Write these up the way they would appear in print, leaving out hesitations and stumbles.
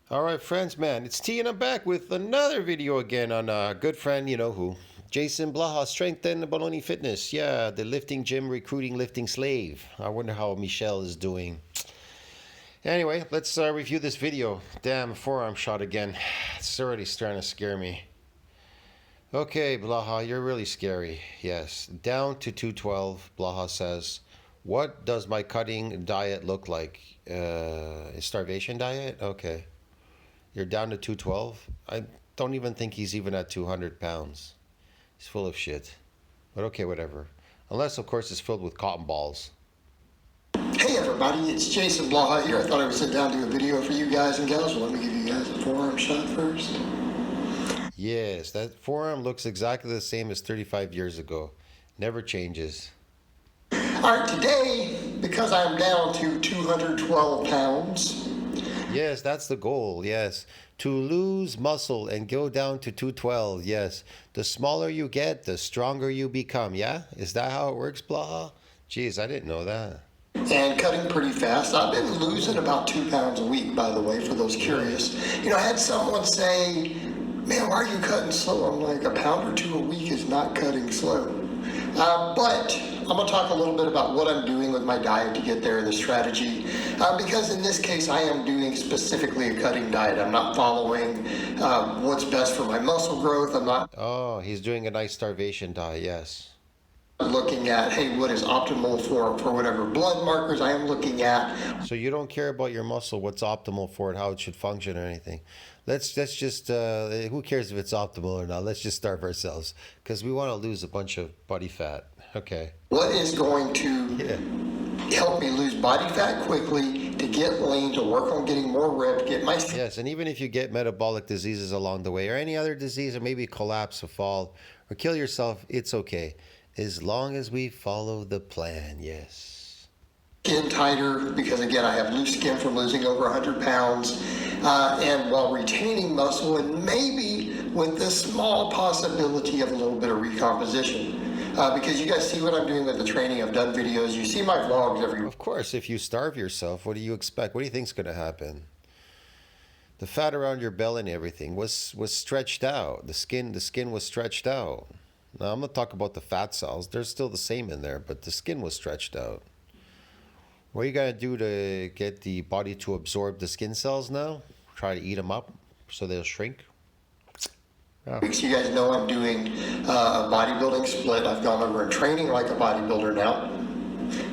All right, friends, man, it's T, and I'm back with another video again on a good friend, you know who, JasonBlaha, Strength and Bologna Fitness. Yeah, the lifting gym recruiting lifting slave. I wonder how Michelle is doing. Anyway, let's review this video. Damn, forearm shot again. It's already starting to scare me. Okay, Blaha, you're really scary. Yes, down to 212. Blaha says, "What does my cutting diet look like? A starvation diet? Okay." You're down to 212? I don't even think he's even at 200 pounds. He's full of shit. But okay, whatever. Unless, of course, it's filled with cotton balls. Hey everybody, it's Jason Blaha here. I thought I would sit down and do a video for you guys and gals. Well, let me give you guys a forearm shot first. Yes, that forearm looks exactly the same as 35 years ago. Never changes. Alright, today, because I'm down to 212 pounds. Yes, that's the goal, yes. To lose muscle and go down to 212, yes. The smaller you get, the stronger you become, yeah? Is that how it works, Blaha? Jeez, I didn't know that. And cutting pretty fast. I've been losing about 2 pounds a week, by the way, for those curious. You know, I had someone say, man, why are you cutting slow? I'm like, a pound or two a week is not cutting slow. But I'm going to talk a little bit about what I'm doing with my diet to get there and the strategy. Because in this case, I am doing specifically a cutting diet. I'm not following what's best for my muscle growth. I'm not Oh, he's doing a nice starvation diet, yes. looking at, hey, what is optimal for whatever blood markers I am looking at. So you don't care about your muscle, what's optimal for it, how it should function or anything. Let's just, who cares if it's optimal or not? Let's just starve ourselves because we want to lose a bunch of body fat. Okay. What is going to help me lose body fat quickly, to get lean, to work on getting more ripped, get my... Yes, and even if you get metabolic diseases along the way or any other disease or maybe collapse or fall or kill yourself, it's okay. As long as we follow the plan, yes. Skin tighter, because again, I have loose skin from losing over 100 pounds, and while retaining muscle, and maybe with the small possibility of a little bit of recomposition. Because you guys see what I'm doing with the training. I've done videos. You see my vlogs every week. Of course, if you starve yourself, what do you expect? What do you think's going to happen? The fat around your belly and everything was stretched out. The skin was stretched out. Now, I'm going to talk about the fat cells. They're still the same in there, but the skin was stretched out. What are you going to do to get the body to absorb the skin cells now? Try to eat them up so they'll shrink? Oh. You guys know I'm doing a bodybuilding split. I've gone over and training like a bodybuilder now.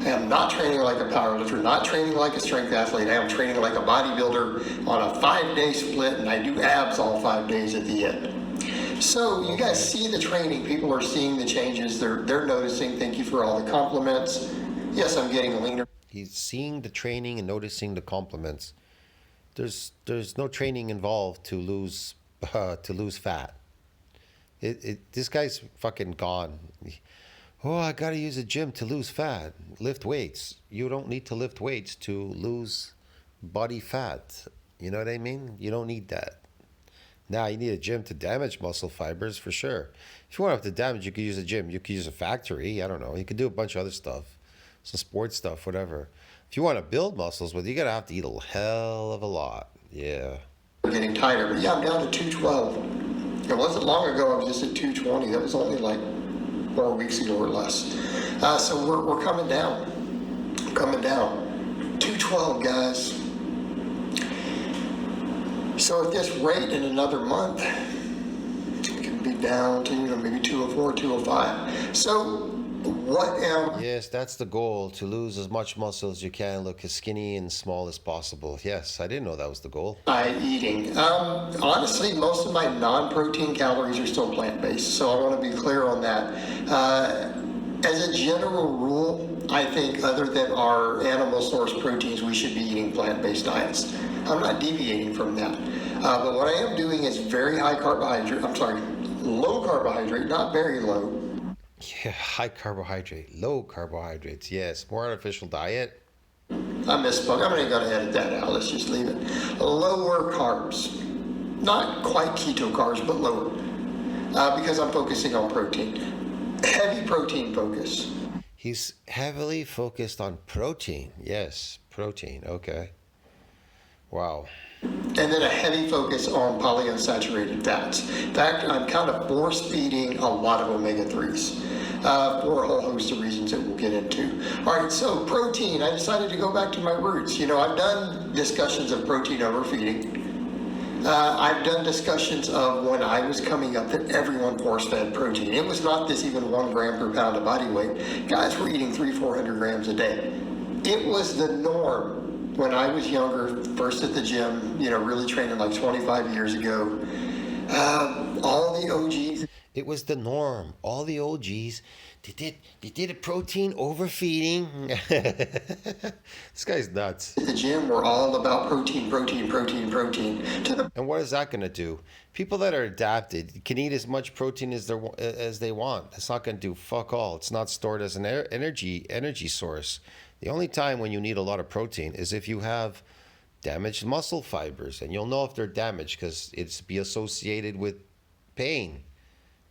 I am not training like a powerlifter, not training like a strength athlete. I am training like a bodybuilder on a 5-day split, and I do abs all 5 days at the end. So you guys see the training. People are seeing the changes. They're noticing. Thank you for all the compliments. Yes, I'm getting leaner. He's seeing the training and noticing the compliments. There's no training involved to lose fat. This guy's fucking gone. Oh, I gotta use a gym to lose fat. Lift weights. You don't need to lift weights to lose body fat. You know what I mean? You don't need that. Now, you need a gym to damage muscle fibers for sure. If you want to damage, you could use a gym. You could use a factory. I don't know. You could do a bunch of other stuff. Some sports stuff, whatever. If you want to build muscles, well, you're going to have to eat a hell of a lot. Yeah. Getting tighter. But yeah, I'm down to 212. It wasn't long ago I was just at 220. That was only like 4 weeks ago or less. So we're coming down. Coming down. 212, guys. So at this rate, in another month, it could be down to, maybe 204, 205. So what am... Yes, that's the goal, to lose as much muscle as you can, look as skinny and small as possible. Yes, I didn't know that was the goal. Eating. Honestly, most of my non-protein calories are still plant-based, so I want to be clear on that. As a general rule, I think other than our animal source proteins, we should be eating plant-based diets. I'm not deviating from that. But what I am doing is very high carbohydrate, low carbohydrate, not very low. Yeah, high carbohydrate, low carbohydrates, yes. More artificial diet. I misspoke. I'm going to edit that out. Let's just leave it. Lower carbs. Not quite keto carbs, but lower. Because I'm focusing on protein. Heavy protein focus. He's heavily focused on protein. Yes, protein. Okay. Wow. And then a heavy focus on polyunsaturated fats. In fact, I'm kind of force feeding a lot of omega-3s for a whole host of reasons that we'll get into. All right, so protein. I decided to go back to my roots. You know, I've done discussions of protein overfeeding. I've done discussions of when I was coming up that everyone force-fed protein. It was not this even 1 gram per pound of body weight. Guys were eating 300-400 grams a day. It was the norm. When I was younger, first at the gym, you know, really training like 25 years ago, all the OGs. It was the norm. All the OGs, they did a protein overfeeding. This guy's nuts. At the gym were all about protein. And what is that going to do? People that are adapted can eat as much protein as they want. It's not going to do fuck all. It's not stored as an energy source. The only time when you need a lot of protein is if you have damaged muscle fibers, and you'll know if they're damaged because it's be associated with pain,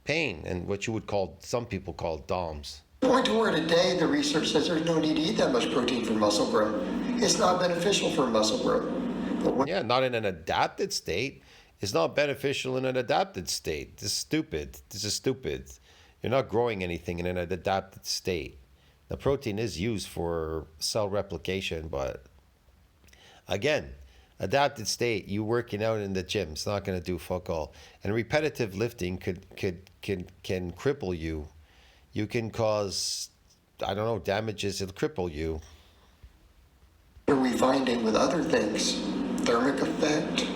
and what you would call, some people call DOMS. Point to where today the research says there's no need to eat that much protein for muscle growth. It's not beneficial for muscle growth. Yeah, not in an adapted state. It's not beneficial in an adapted state. This is stupid. You're not growing anything in an adapted state. The protein is used for cell replication, but again, adapted state, you working out in the gym, it's not going to do fuck all. And repetitive lifting can cripple you. You can cause, I don't know, damages. It'll cripple you. What are we finding with other things? Thermic effect.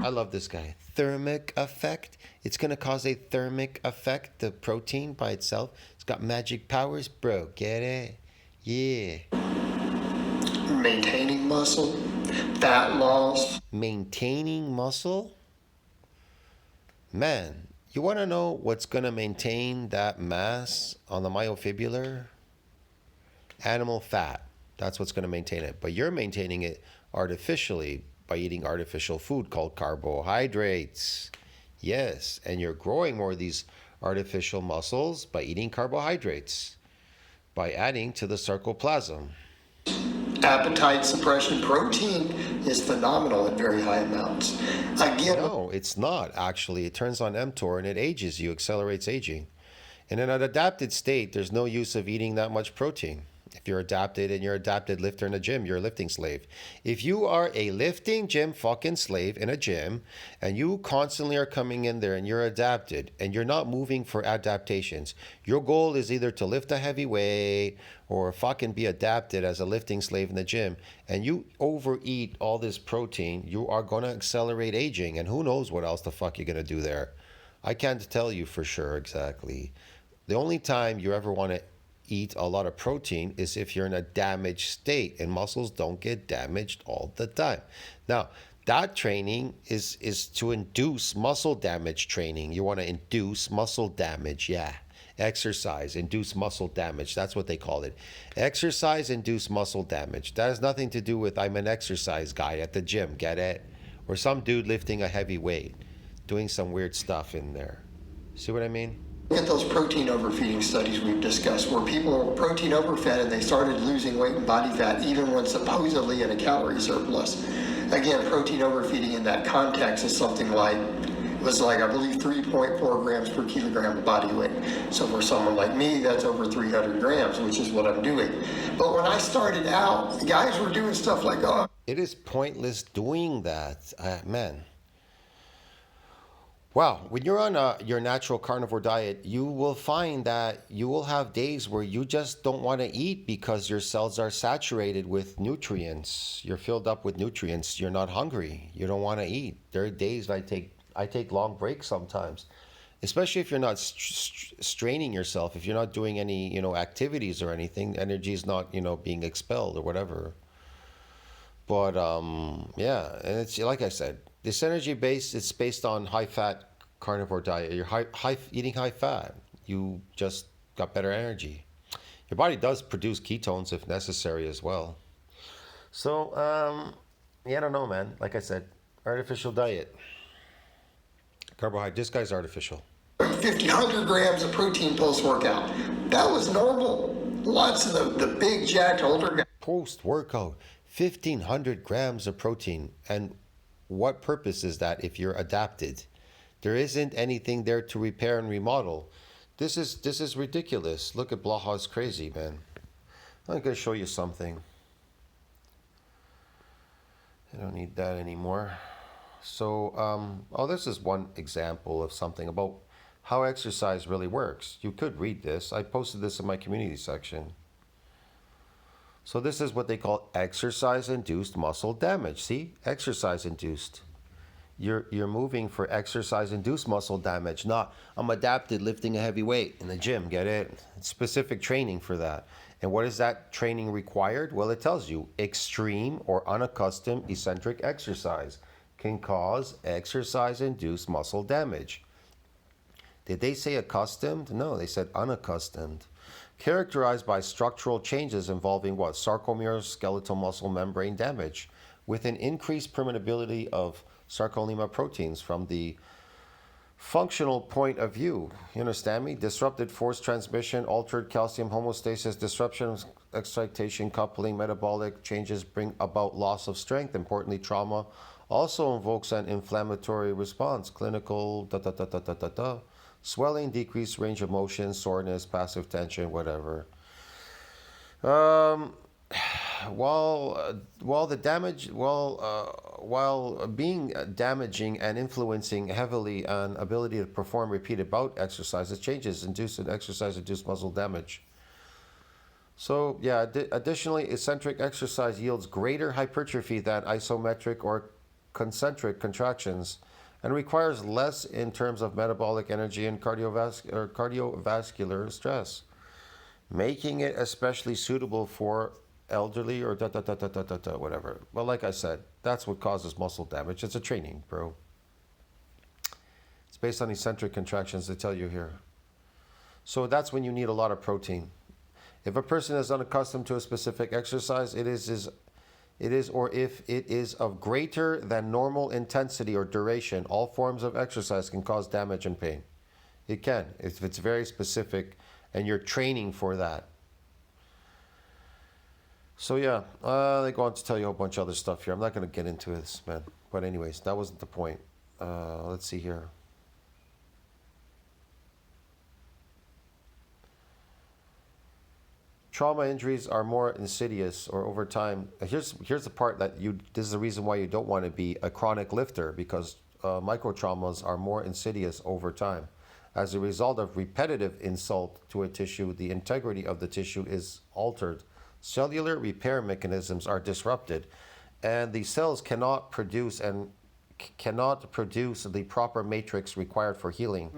I love this guy. Thermic effect. It's going to cause a thermic effect, the protein by itself. It's got magic powers, bro. Get it? Yeah. Maintaining muscle, fat loss. Maintaining muscle? Man, you want to know what's going to maintain that mass on the myofibrillar? Animal fat. That's what's going to maintain it. But you're maintaining it artificially by eating artificial food called carbohydrates. Yes, and you're growing more of these artificial muscles by eating carbohydrates, by adding to the sarcoplasm. Appetite suppression. Protein is phenomenal at very high amounts. Again, No, it's not actually. It turns on mTOR and it ages you, accelerates aging. And in an adapted state, there's no use of eating that much protein. If you're adapted and you're an adapted lifter in a gym, you're a lifting slave. If you are a lifting gym fucking slave in a gym and you constantly are coming in there and you're adapted and you're not moving for adaptations, your goal is either to lift a heavy weight or fucking be adapted as a lifting slave in the gym, and you overeat all this protein, you are going to accelerate aging, and who knows what else the fuck you're going to do there. I can't tell you for sure exactly. The only time you ever want to eat a lot of protein is if you're in a damaged state, and muscles don't get damaged all the time. Now, that training is to induce muscle damage training. You want to induce muscle damage, yeah. Exercise, induce muscle damage. That's what they call it. Exercise, induce muscle damage. That has nothing to do with I'm an exercise guy at the gym, get it? Or some dude lifting a heavy weight, doing some weird stuff in there. See what I mean? Look at those protein overfeeding studies we've discussed where people were protein overfed and they started losing weight and body fat even when supposedly in a calorie surplus. Again, protein overfeeding in that context is something like, it was like, I believe, 3.4 grams per kilogram of body weight. So for someone like me, that's over 300 grams, which is what I'm doing. But when I started out, the guys were doing stuff like, oh. It is pointless doing that, man. Wow, when you're on your natural carnivore diet, you will find that you will have days where you just don't want to eat because your cells are saturated with nutrients. You're filled up with nutrients. You're not hungry. You don't want to eat. There are days I take long breaks sometimes, especially if you're not straining yourself. If you're not doing any activities or anything, energy is not being expelled or whatever. But yeah, and it's like I said. This energy base, it's based on high-fat carnivore diet. You're eating high fat. You just got better energy. Your body does produce ketones if necessary as well. So, yeah, I don't know, man. Like I said, artificial diet. Carbohydrate. This guy's artificial. 100 grams of protein post-workout. That was normal. Lots of the big jacked older guys. Post-workout, 1,500 grams of protein. And what purpose is that if you're adapted? There isn't anything there to repair and remodel. This is ridiculous. Look at Blaha's crazy, man. I'm going to show you something. I don't need that anymore. So, this is one example of something about how exercise really works. You could read this. I posted this in my community section. So this is what they call exercise-induced muscle damage. See? Exercise-induced. You're moving for exercise-induced muscle damage, not I'm adapted lifting a heavy weight in the gym. Get it? It's specific training for that. And what is that training required? Well, it tells you extreme or unaccustomed eccentric exercise can cause exercise-induced muscle damage. Did they say accustomed? No, they said unaccustomed. Characterized by structural changes involving what? Sarcomere skeletal muscle membrane damage with an increased permeability of sarcolemma proteins from the functional point of view. You understand me? Disrupted force transmission, altered calcium homeostasis, disruption of excitation, coupling, metabolic changes bring about loss of strength. Importantly, trauma also invokes an inflammatory response. Clinical, swelling, decreased range of motion, soreness, passive tension, whatever. While being damaging and influencing heavily on ability to perform repeated bout exercises, changes induced in exercise-induced muscle damage. So yeah, additionally, eccentric exercise yields greater hypertrophy than isometric or concentric contractions, and requires less in terms of metabolic energy and cardiovascular stress, making it especially suitable for elderly or whatever. Well, like I said, that's what causes muscle damage. It's a training, bro. It's based on eccentric contractions, they tell you here. So that's when you need a lot of protein. If a person is unaccustomed to a specific exercise, it is or if it is of greater than normal intensity or duration, all forms of exercise can cause damage and pain. It can, if it's very specific and you're training for that. So yeah, they go on to tell you a whole bunch of other stuff here. I'm not going to get into this, man. But anyways, that wasn't the point. Let's see here. Trauma injuries are more insidious or over time. Here's the part that this is the reason why you don't want to be a chronic lifter, because microtraumas are more insidious over time. As a result of repetitive insult to a tissue, the integrity of the tissue is altered. Cellular repair mechanisms are disrupted, and the cells cannot produce the proper matrix required for healing.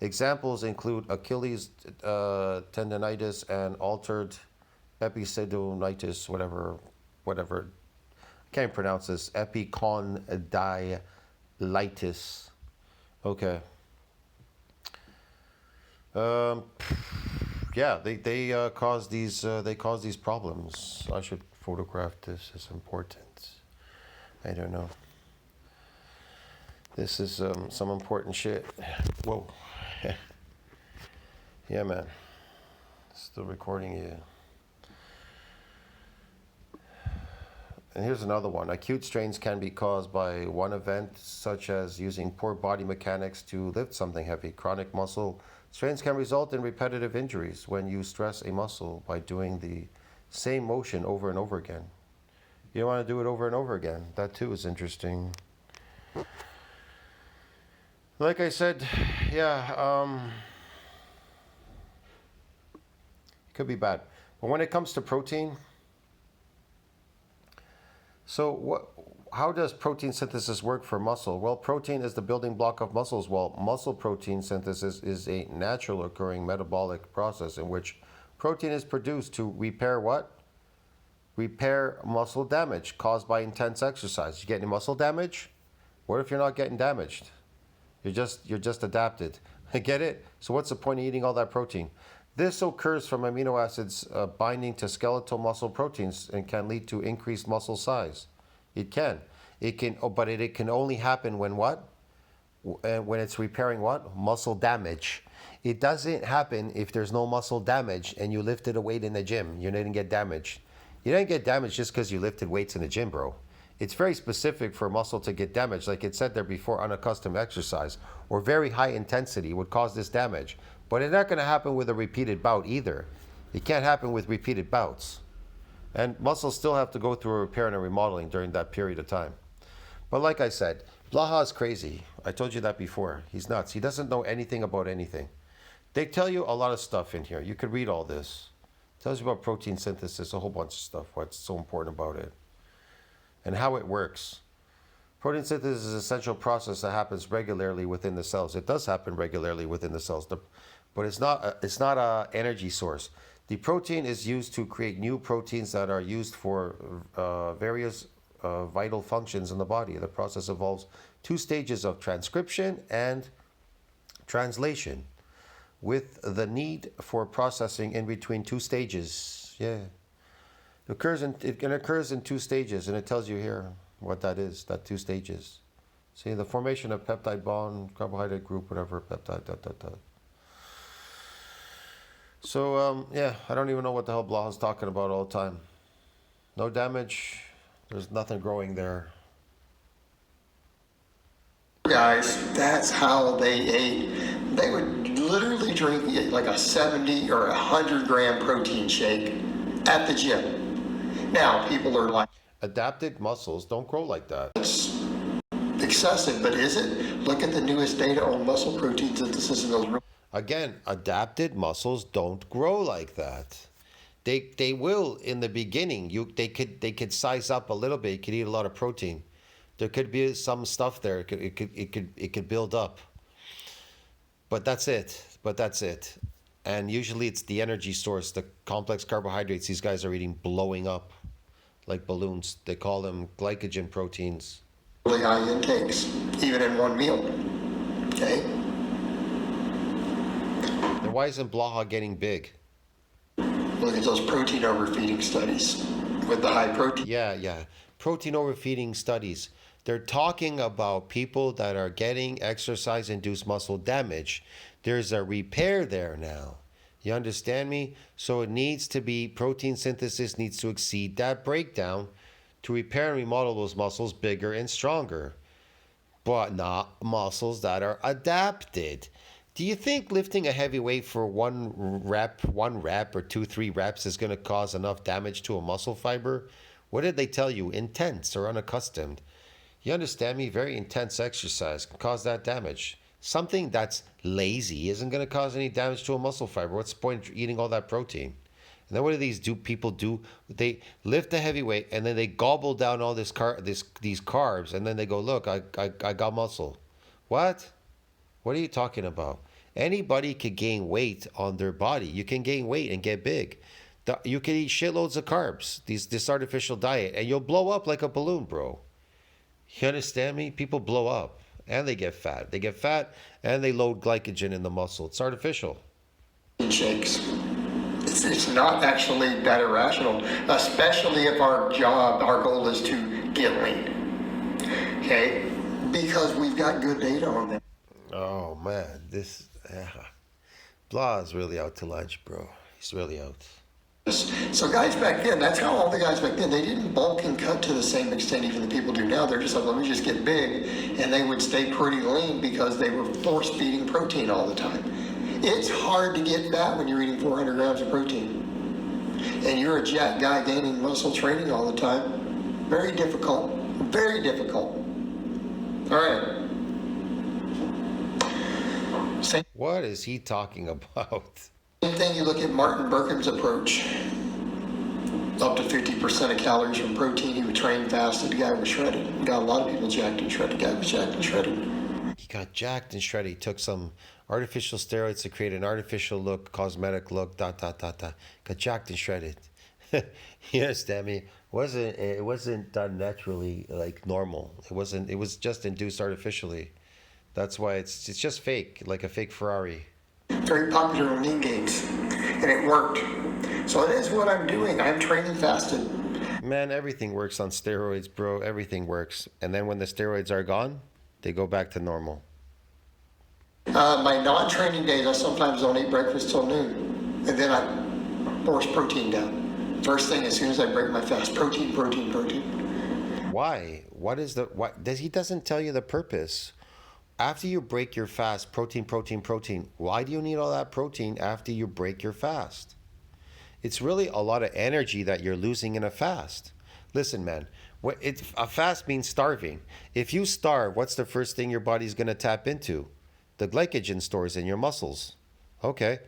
Examples include Achilles tendonitis and altered episedonitis, whatever. I can't pronounce this. Epicondylitis. Okay. Yeah, they cause these problems. I should photograph this. It's important. I don't know. This is some important shit. Whoa. Yeah, man. Still recording you. And here's another one. Acute strains can be caused by one event, such as using poor body mechanics to lift something heavy. Chronic muscle strains can result in repetitive injuries when you stress a muscle by doing the same motion over and over again. You don't want to do it over and over again. That too is interesting. Like I said, yeah, it could be bad. But when it comes to protein, how does protein synthesis work for muscle? Well, protein is the building block of muscles, while muscle protein synthesis is a natural occurring metabolic process in which protein is produced to repair what? Repair muscle damage caused by intense exercise. You get any muscle damage? What if you're not getting damaged? You're just adapted. Get it? So what's the point of eating all that protein? This occurs from amino acids binding to skeletal muscle proteins and can lead to increased muscle size. It can. But it can only happen when what? When it's repairing what? Muscle damage. It doesn't happen if there's no muscle damage and you lifted a weight in the gym. You didn't get damaged. You didn't get damaged just because you lifted weights in the gym, bro. It's very specific for muscle to get damaged. Like it said there before, unaccustomed exercise or very high intensity would cause this damage. But it's not going to happen with a repeated bout either. It can't happen with repeated bouts. And muscles still have to go through a repair and a remodeling during that period of time. But like I said, Blaha is crazy. I told you that before. He's nuts. He doesn't know anything about anything. They tell you a lot of stuff in here. You could read all this. It tells you about protein synthesis, a whole bunch of stuff, what's so important about it, and how it works. Protein synthesis is an essential process that happens regularly within the cells. It does happen regularly within the cells, but it's not an energy source. The protein is used to create new proteins that are used for various vital functions in the body. The process involves 2 stages of transcription and translation, with the need for processing in between 2 stages. Yeah. It occurs in 2 stages, and it tells you here what that is, that 2 stages. See, the formation of peptide bond, carbohydrate group, whatever, peptide, So, yeah, I don't even know what the hell Blaha's talking about all the time. No damage. There's nothing growing there. Guys, that's how they ate. They would literally drink like a 70 or 100 gram protein shake at the gym. Now, people are like, Adapted muscles don't grow like that. it's excessive, but is it? Look at the newest data on muscle protein synthesis in those. Again, adapted muscles don't grow like that. They will in the beginning. They could size up a little bit. You could eat a lot of protein. There could be some stuff there. It could build up. But that's it. And usually it's the energy source, the complex carbohydrates these guys are eating, blowing up like balloons. They call them glycogen proteins. Really high intakes, even in one meal. Okay. Then why isn't Blaha getting big? Look at those protein overfeeding studies with the high protein. Yeah. Protein overfeeding studies. They're talking about people that are getting exercise-induced muscle damage. There's a repair there now. You understand me? So it needs to be, protein synthesis needs to exceed that breakdown to repair and remodel those muscles bigger and stronger. But not muscles that are adapted. Do you think lifting a heavy weight for one rep or 2-3 reps is going to cause enough damage to a muscle fiber? What did they tell you? Intense or unaccustomed. You understand me? Very intense exercise can cause that damage. Something that's lazy isn't going to cause any damage to a muscle fiber. What's the point of eating all that protein? And then what do these people do? They lift a heavy weight and then they gobble down all these carbs, and then they go, look, I got muscle. What? What are you talking about? Anybody could gain weight on their body. You can gain weight and get big. You can eat shitloads of carbs, this artificial diet, and you'll blow up like a balloon, bro. You understand me? People blow up and they get fat. They get fat and they load glycogen in the muscle. It's artificial. Shakes. It's not actually that irrational, especially if our goal is to get lean. Okay? Because we've got good data on that. Oh, man. Blaha's really out to lunch, bro. He's really out. So guys back then, that's how all the guys back then, they didn't bulk and cut to the same extent even the people do now. They're just like, let me just get big. And they would stay pretty lean because they were force feeding protein all the time. It's hard to get fat when you're eating 400 grams of protein. And you're a jack guy gaining muscle training all the time. Very difficult. Very difficult. All right. What is he talking about? Same thing, you look at Martin Berkham's approach. Up to 50% of calories from protein. He would train fasted. The guy was shredded. He got a lot of people jacked and shredded. The guy was jacked and shredded. He got jacked and shredded. He took some artificial steroids to create an artificial look, cosmetic look, Got jacked and shredded. You understand me? It wasn't done naturally, like normal. It was just induced artificially. That's why it's just fake, like a fake Ferrari. Very popular in lean gains, and it worked. So it is what I'm doing. I'm training fasted. Man, everything works on steroids, bro. Everything works. And then when the steroids are gone, they go back to normal. My non-training days, I sometimes don't eat breakfast till noon, and then I force protein down. First thing, as soon as I break my fast, protein, protein, protein. Why? What is the what? He doesn't tell you the purpose. After you break your fast, protein, protein, protein. Why do you need all that protein after you break your fast? It's really a lot of energy that you're losing in a fast. Listen, man, a fast means starving. If you starve, what's the first thing your body's going to tap into? The glycogen stores in your muscles. Okay.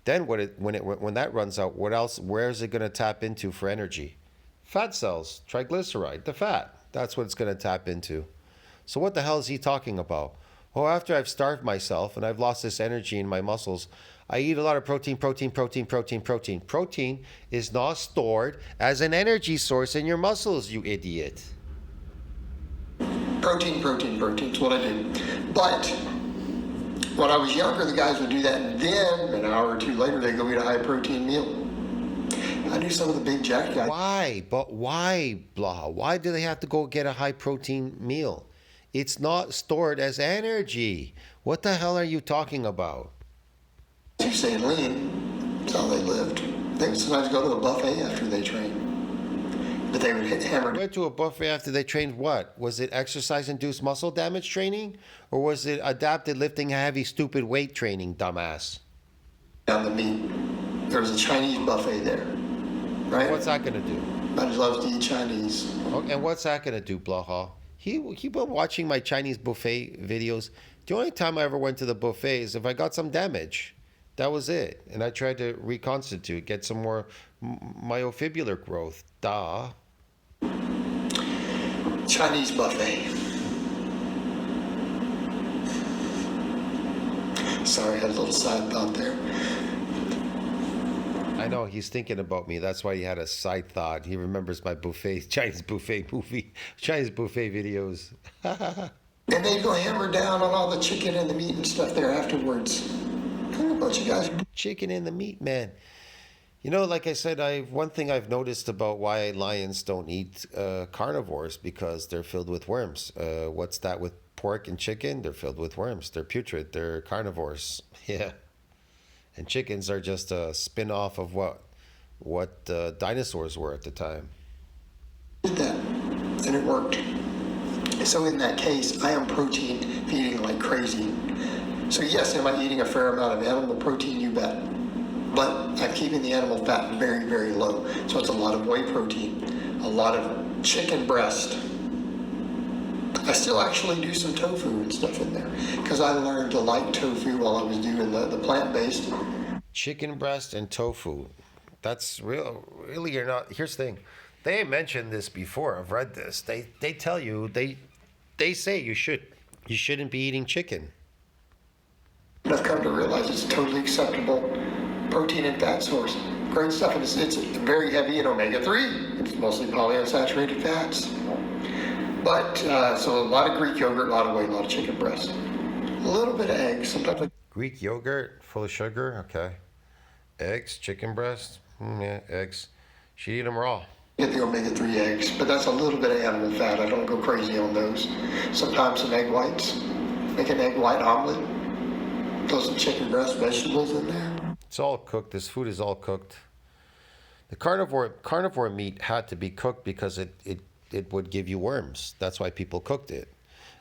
Then when that runs out, what else? Where is it going to tap into for energy? Fat cells, triglyceride, the fat. That's what it's going to tap into. So what the hell is he talking about? Oh, after I've starved myself and I've lost this energy in my muscles, I eat a lot of protein, protein, protein, protein, protein. Protein is not stored as an energy source in your muscles, you idiot. Protein, protein, protein. That's what I do. But when I was younger, the guys would do that, and then an hour or two later, they'd go eat a high protein meal. I knew some of the big jack guys. Why? But why, Blaha? Why do they have to go get a high protein meal? It's not stored as energy. What the hell are you talking about? You say lean. That's how they lived. They would sometimes go to a buffet after they trained. But they would hit hammered. Went to a buffet after they trained what? Was it exercise-induced muscle damage training? Or was it adapted lifting heavy, stupid weight training, dumbass? Down the meat. There was a Chinese buffet there. Right? What's that going to do? I just love to eat Chinese. Okay, and what's that going to do, Blaha? He been watching my Chinese buffet videos. The only time I ever went to the buffet is if I got some damage. That was it. And I tried to reconstitute, get some more myofibrillar growth. Duh. Chinese buffet. Sorry, I had a little side thought there. I know, he's thinking about me. That's why he had a side thought. He remembers my Chinese buffet videos. And they'd go hammer down on all the chicken and the meat and stuff there afterwards. A bunch of guys. Chicken and the meat, man. You know, like I said, one thing I've noticed about why lions don't eat carnivores, because they're filled with worms. What's that with pork and chicken? They're filled with worms. They're putrid. They're carnivores. Yeah. And chickens are just a spin-off of what dinosaurs were at the time. Did that, and it worked. So in that case, I am protein feeding like crazy. So yes, am I eating a fair amount of animal protein? You bet. But I'm keeping the animal fat very, very low. So it's a lot of whey protein, a lot of chicken breast. I still actually do some tofu and stuff in there because I learned to like tofu while I was doing the plant-based. Chicken breast and tofu. That's real. Really, you're not. Here's the thing. They mentioned this before. I've read this. They tell you, they say you shouldn't be eating chicken. I've come to realize it's a totally acceptable protein and fat source. Great stuff, and it's very heavy in omega-3. It's mostly polyunsaturated fats. But, so a lot of Greek yogurt, a lot of whey, a lot of chicken breast. A little bit of eggs, sometimes. Greek yogurt, full of sugar, okay. Eggs, chicken breast, yeah, eggs. Should eat them raw. Get the omega-3 eggs, but that's a little bit of animal fat. I don't go crazy on those. Sometimes some egg whites. Make an egg white omelet. Throw some chicken breast, vegetables in there. It's all cooked. This food is all cooked. The carnivore meat had to be cooked because it would give you worms. That's why people cooked it.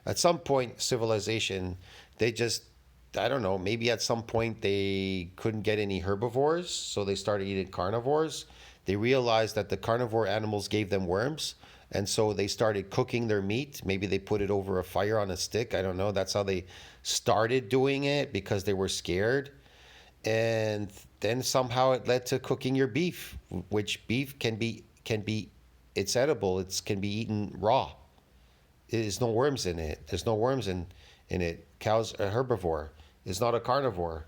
At some point, civilization, they just, I don't know, maybe at some point they couldn't get any herbivores, so they started eating carnivores. They realized that the carnivore animals gave them worms, and so they started cooking their meat. Maybe they put it over a fire on a stick. I don't know. That's how they started doing it, because they were scared. And then somehow it led to cooking your beef, which beef can be it's edible. It can be eaten raw. There's no worms in it. There's no worms in it. Cow's a herbivore. It's not a carnivore.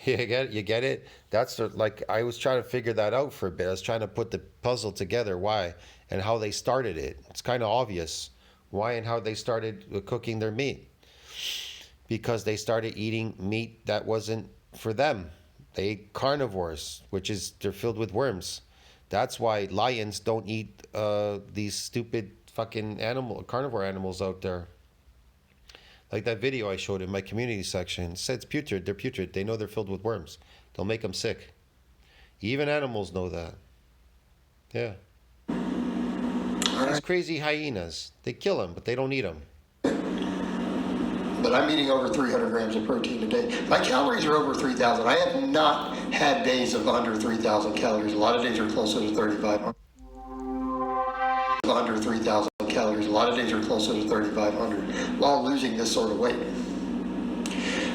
You get it? That's like, I was trying to figure that out for a bit. I was trying to put the puzzle together, why and how they started it. It's kind of obvious why and how they started cooking their meat. Because they started eating meat that wasn't for them. They ate carnivores, which is, they're filled with worms. That's why lions don't eat these stupid fucking carnivore animals out there. Like that video I showed in my community section. It said it's putrid. They're putrid. They know they're filled with worms. They'll make them sick. Even animals know that. Yeah. All These right. crazy hyenas, they kill them, but they don't eat them. But I'm eating over 300 grams of protein a day. My calories are over 3,000. I have not had days of under 3,000 calories. A lot of days are closer to 3,500. Under 3,000 calories. A lot of days are closer to 3,500 while losing this sort of weight.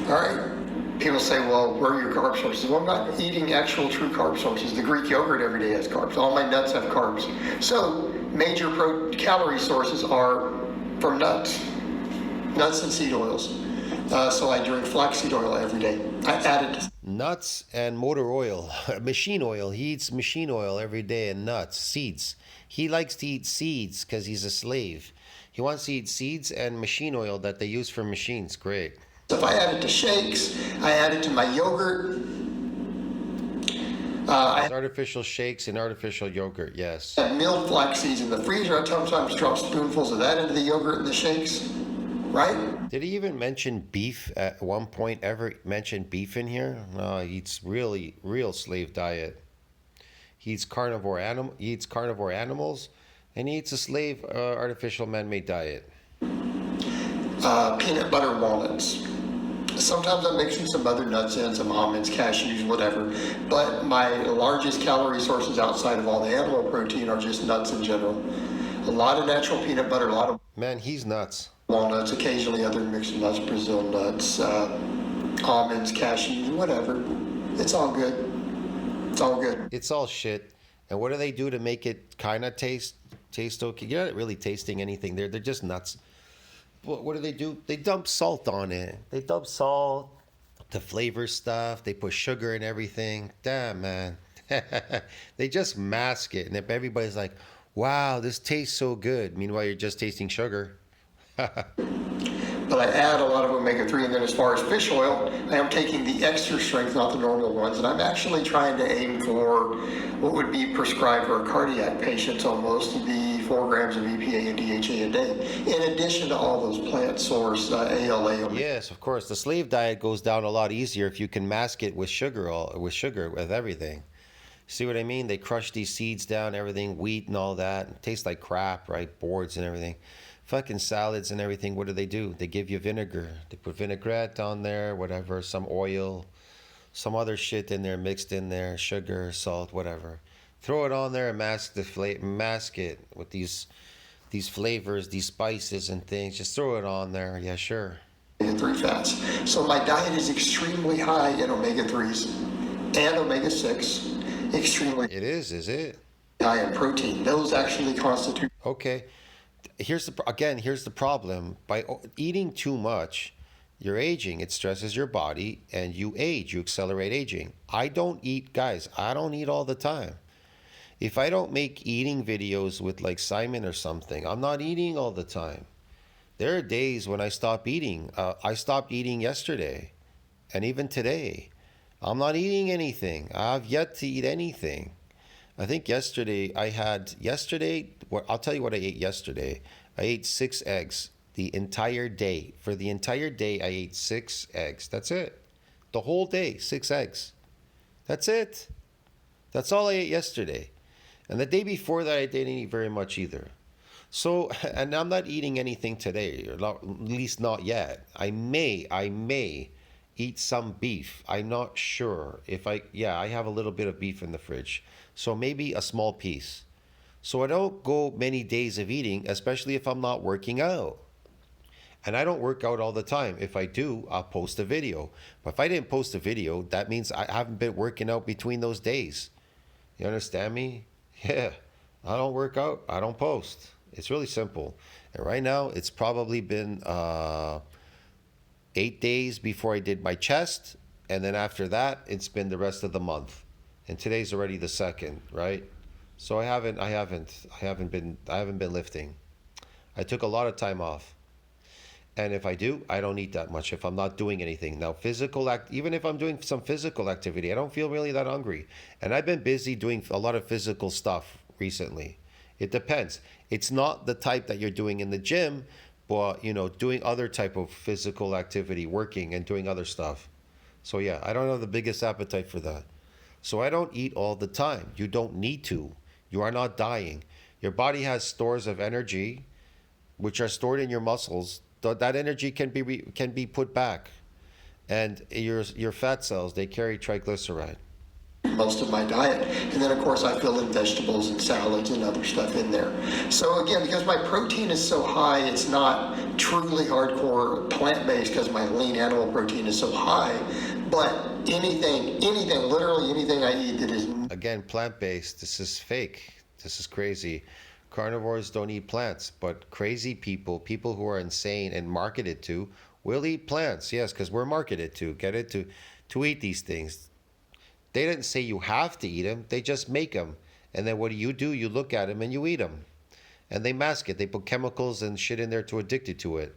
All right. People say, well, where are your carb sources? Well, I'm not eating actual true carb sources. The Greek yogurt every day has carbs. All my nuts have carbs. So major calorie sources are from nuts and seed oils. So I drink flaxseed oil every day. I added Nuts and motor oil, machine oil. He eats machine oil every day and nuts, seeds. He likes to eat seeds because he's a slave. He wants to eat seeds and machine oil that they use for machines. Great. stuff. I add it to shakes. I add it to my yogurt. There's artificial shakes and artificial yogurt, yes. I have milled flax seeds in the freezer. I sometimes drop spoonfuls of that into the yogurt and the shakes. Right? Did he even mention beef at one point? Ever mention beef in here? No, he eats real slave diet. He eats carnivore animals, and he eats a slave artificial man-made diet. Peanut butter walnuts. Sometimes I'm mixing some other nuts in, some almonds, cashews, whatever. But my largest calorie sources outside of all the animal protein are just nuts in general. A lot of natural peanut butter, a lot of Man, he's nuts. walnuts, occasionally other mixed nuts, Brazil nuts, almonds, cashews, whatever. It's all good. It's all good. It's all shit. And what do they do to make it kind of taste okay? You're not really tasting anything. They're just nuts. What do? They dump salt on it. They dump salt to flavor stuff. They put sugar in everything. Damn, man. They just mask it. And if everybody's like, wow, this tastes so good. Meanwhile, you're just tasting sugar. But I add a lot of omega-3, and then as far as fish oil, I am taking the extra strength, not the normal ones, and I'm actually trying to aim for what would be prescribed for cardiac patients almost, the 4 grams of EPA and DHA a day, in addition to all those plant source ALA. Yes, of course. The slave diet goes down a lot easier if you can mask it with sugar, with everything. See what I mean? They crush these seeds down, everything, wheat and all that. It tastes like crap, right? Boards and everything. Fucking salads and everything. What do? They give you vinegar. They put vinaigrette on there, whatever, some oil, some other shit in there, mixed in there, sugar, salt, whatever. Throw it on there and mask it with these flavors, these spices and things. Just throw it on there. Yeah, sure. Omega-3 fats. So my diet is extremely high in omega-3s and omega-6. Extremely It is it? high in protein. Those actually constitute. Okay. Here's the problem. By eating too much, you're aging. It stresses your body and you age. You accelerate aging. I don't eat all the time. If I don't make eating videos with like Simon or something, I'm not eating all the time. There are days when I stop eating. I stopped eating yesterday and even today. I'm not eating anything. I've yet to eat anything. I think I'll tell you what I ate yesterday. I ate 6 eggs the entire day. For the entire day, I ate 6 eggs. That's it. The whole day, 6 eggs. That's it. That's all I ate yesterday. And the day before that, I didn't eat very much either. So, and I'm not eating anything today, or at least not yet. I may eat some beef. I'm not sure I have a little bit of beef in the fridge. So maybe a small piece. So I don't go many days of eating, especially if I'm not working out. And I don't work out all the time. If I do, I'll post a video. But if I didn't post a video, that means I haven't been working out between those days. You understand me? Yeah. I don't work out. I don't post. It's really simple. And right now, it's probably been 8 days before I did my chest. And then after that, it's been the rest of the month. And today's already the 2nd, right? So I haven't been lifting. I took a lot of time off. And if I do, I don't eat that much if I'm not doing anything. Now, even if I'm doing some physical activity, I don't feel really that hungry. And I've been busy doing a lot of physical stuff recently. It depends. It's not the type that you're doing in the gym, but, doing other type of physical activity, working and doing other stuff. So yeah, I don't have the biggest appetite for that. So I don't eat all the time. You don't need to. You are not dying. Your body has stores of energy, which are stored in your muscles. That energy can be put back, and your fat cells, they carry triglyceride. Most of my diet. And then, of course, I fill in vegetables and salads and other stuff in there. So, again, because my protein is so high, it's not truly hardcore plant-based because my lean animal protein is so high. But anything, literally anything I eat that is... Again, plant-based, this is fake. This is crazy. Carnivores don't eat plants, but crazy people who are insane and marketed to, will eat plants. Yes, because we're marketed to, get it, to eat these things. They didn't say you have to eat them. They just make them. And then what do? You look at them and you eat them. And they mask it. They put chemicals and shit in there to addict you to it.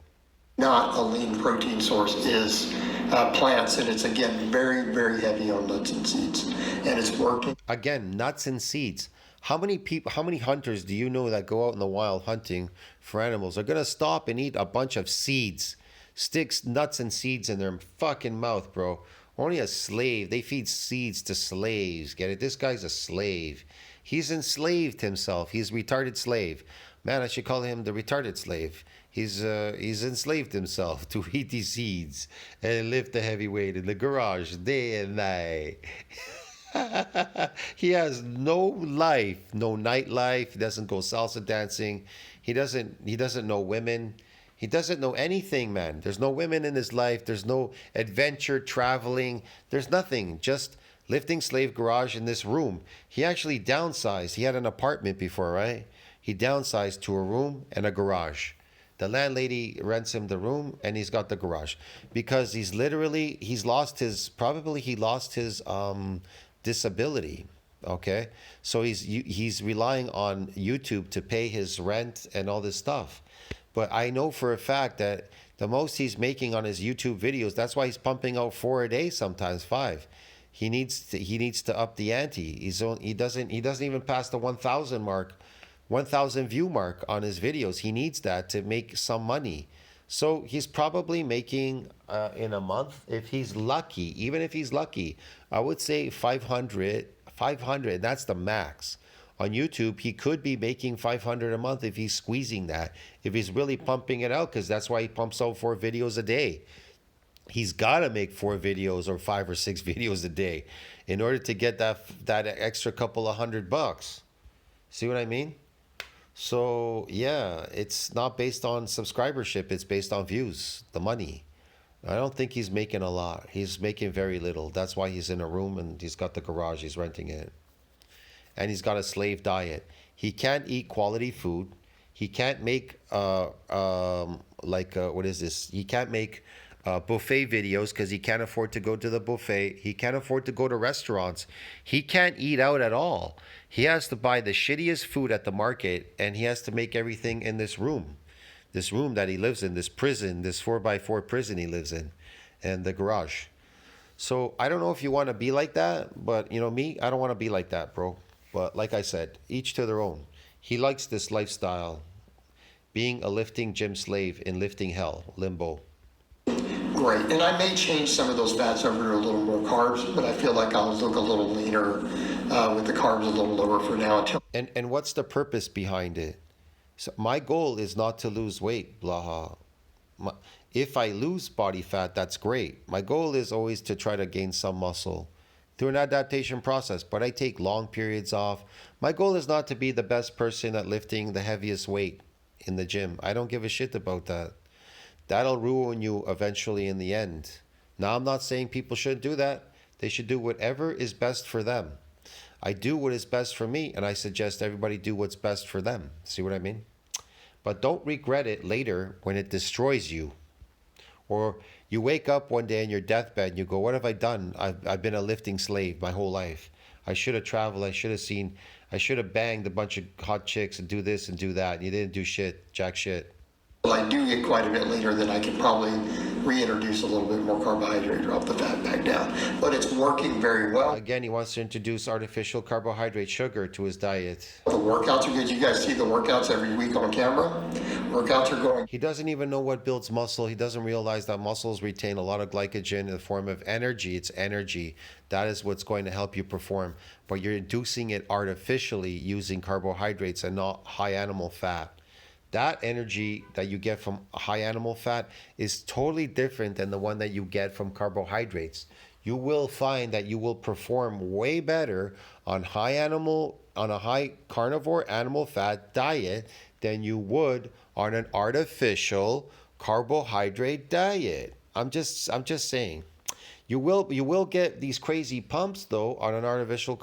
Not a lean protein source is plants. And it's, again, very, very heavy on nuts and seeds. And it's working. Again, nuts and seeds. How many hunters do you know that go out in the wild hunting for animals are going to stop and eat a bunch of seeds? Sticks nuts and seeds in their fucking mouth, bro. Only a slave. They feed seeds to slaves. Get it? This guy's a slave. He's enslaved himself. He's a retarded slave. Man, I should call him the retarded slave. He's enslaved himself to eat these seeds and lift the heavy weight in the garage day and night. He has no life, no nightlife. He doesn't go salsa dancing. He doesn't know women. He doesn't know anything, man. There's no women in his life. There's no adventure, traveling. There's nothing. Just lifting slave garage in this room. He actually downsized. He had an apartment before, right? He downsized to a room and a garage. The landlady rents him the room and he's got the garage because he lost his disability. Okay. So he's relying on YouTube to pay his rent and all this stuff. But I know for a fact that the most he's making on his YouTube videos, that's why he's pumping out 4 a day, sometimes 5. He needs to up the ante. He doesn't even pass the 1,000 view mark on his videos. He needs that to make some money. So he's probably making in a month, if he's lucky, even if he's lucky, I would say 500. That's the max. On YouTube, he could be making 500 a month if he's squeezing that, if he's really pumping it out, because that's why he pumps out 4 videos a day. He's got to make 4 videos or 5 or 6 videos a day in order to get that extra couple of $100. See what I mean? So, yeah, it's not based on subscribership. It's based on views, the money. I don't think he's making a lot. He's making very little. That's why he's in a room and he's got the garage. He's renting it. And he's got a slave diet. He can't eat quality food. He can't make what is this? He can't make buffet videos because he can't afford to go to the buffet. He can't afford to go to restaurants. He can't eat out at all. He has to buy the shittiest food at the market, and he has to make everything in this room that he lives in, this prison, this 4x4 prison he lives in, and the garage. So I don't know if you want to be like that, but me, I don't want to be like that, bro. But like I said, each to their own. He likes this lifestyle, being a lifting gym slave in lifting hell, limbo. Great. And I may change some of those fats over to a little more carbs, but I feel like I'll look a little leaner with the carbs a little lower for now. And what's the purpose behind it? So my goal is not to lose weight, Blaha. If I lose body fat, that's great. My goal is always to try to gain some muscle through an adaptation process, but I take long periods off. My goal is not to be the best person at lifting the heaviest weight in the gym. I don't give a shit about that. That'll ruin you eventually in the end. Now, I'm not saying people shouldn't do that. They should do whatever is best for them. I do what is best for me, and I suggest everybody do what's best for them. See what I mean? But don't regret it later when it destroys you. Or you wake up one day in your deathbed and you go, what have I done? I've been a lifting slave my whole life. I should have traveled. I should have banged a bunch of hot chicks and do this and do that. And you didn't do shit, jack shit. Well, I do get quite a bit later, then I can probably reintroduce a little bit more carbohydrate, drop the fat back down. But it's working very well. Again, he wants to introduce artificial carbohydrate sugar to his diet. The workouts are good. You guys see the workouts every week on camera? Workouts are going. He doesn't even know what builds muscle. He doesn't realize that muscles retain a lot of glycogen in the form of energy. It's energy. That is what's going to help you perform. But you're inducing it artificially using carbohydrates and not high animal fat. That energy that you get from high animal fat is totally different than the one that you get from carbohydrates. You will find that you will perform way better on a high carnivore animal fat diet than you would on an artificial carbohydrate diet. I'm just saying. You will get these crazy pumps though on an artificial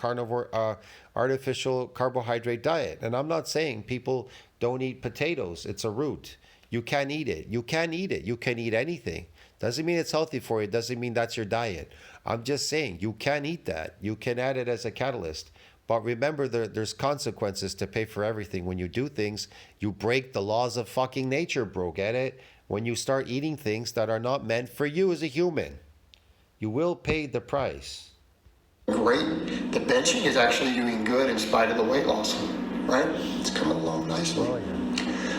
carbohydrate diet. And I'm not saying people don't eat potatoes. It's a root. You can eat it. You can eat it. You can eat anything. Doesn't mean it's healthy for you. Doesn't mean that's your diet. I'm just saying you can eat that. You can add it as a catalyst. But remember, there's consequences to pay for everything. When you do things, you break the laws of fucking nature, bro. Get it? When you start eating things that are not meant for you as a human, you will pay the price. Great. The benching is actually doing good in spite of the weight loss, right? It's coming along nicely. Oh, yeah.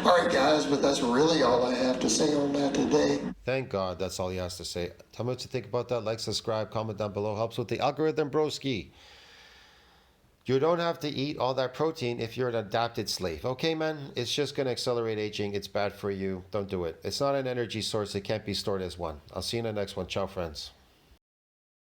All right, guys, but that's really all I have to say on that today. Thank God that's all he has to say. Tell me what you think about that. Like, subscribe, comment down below. Helps with the algorithm, broski. You don't have to eat all that protein if you're an adapted slave. Okay, man? It's just going to accelerate aging. It's bad for you. Don't do it. It's not an energy source. It can't be stored as one. I'll see you in the next one. Ciao, friends.